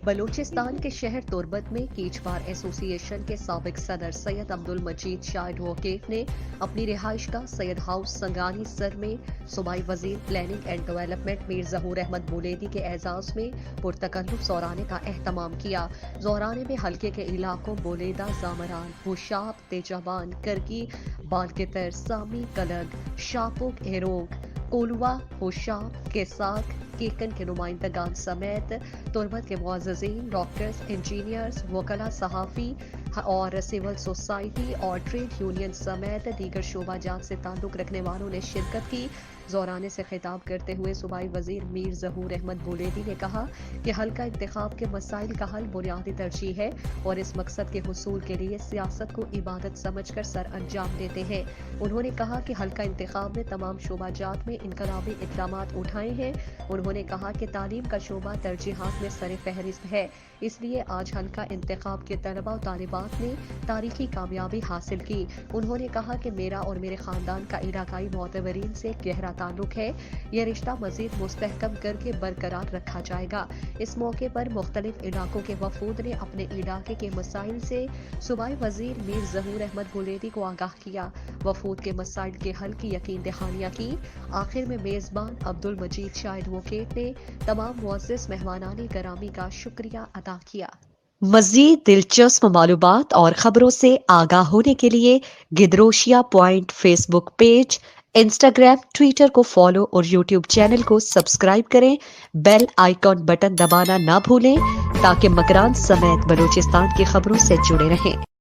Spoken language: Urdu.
بلوچستان کے شہر تربت میں کیچ بار ایسوسی ایشن کے سابق صدر سید عبدال مجید شاہ ایڈووکیٹ نے اپنی رہائش گاہ سید ہاؤس سنگانی سر میں صوبائی وزیر پلاننگ اینڈ ڈیولپمنٹ میر ظہور احمد بولیدی کے اعزاز میں پرتکلف زورانے کا اہتمام کیا۔ زورانے میں حلقے کے علاقوں بولیدہ، زامران، ہوشاب، تیجابان، کرکی، بالکتر، سامی کلگ، شاپوک، ایروگ، کولوا، ہوشاب، کیساک، کیکن کے نمائندگان سمیت تربت کے معززین، ڈاکٹرز، انجینئرز، وکلاء، صحافی اور سول سوسائٹی اور ٹریڈ یونین سمیت دیگر شعبہ جات سے تعلق رکھنے والوں نے شرکت کی۔ زورانے سے خطاب کرتے ہوئے صوبائی وزیر میر ظہور احمد بولیدی نے کہا کہ حلقہ انتخاب کے مسائل کا حل بنیادی ترجیح ہے اور اس مقصد کے حصول کے لیے سیاست کو عبادت سمجھ کر سر انجام دیتے ہیں۔ انہوں نے کہا کہ حلقہ انتخاب میں تمام شعبہ جات میں انقلابی اقدامات اٹھائے ہیں۔ انہوں نے کہا کہ تعلیم کا شعبہ ترجیحات میں سر فہرست ہے، اس لیے آج حلقہ انتخاب کے طلباء و طالبات نے تاریخی کامیابی حاصل کی۔ انہوں نے کہا کہ میرا اور میرے خاندان کا علاقائی معتبرین سے گہرا تعلق ہے، یہ رشتہ مزید مستحکم کر کے برقرار رکھا جائے گا۔ اس موقع پر مختلف علاقوں کے وفود نے اپنے علاقے کے مسائل سے صوبائی وزیر میر ظہور احمد بولیدی کو آگاہ کیا۔ وفود کے مسائل کے حل کی یقین دہانیاں کی۔ آخر میں میزبان عبدالمجید شاہ ایڈووکیٹ نے تمام معزز مہمانان گرامی کا شکریہ ادا کیا۔ مزید دلچسپ معلومات اور خبروں سے آگاہ ہونے کے لیے Gadroshia point Facebook page, Instagram, Twitter کو فالو اور یوٹیوب چینل کو سبسکرائب کریں۔ بیل آئیکن بٹن دبانا نہ بھولیں تاکہ مکران سمیت بلوچستان کی خبروں سے جڑے رہیں۔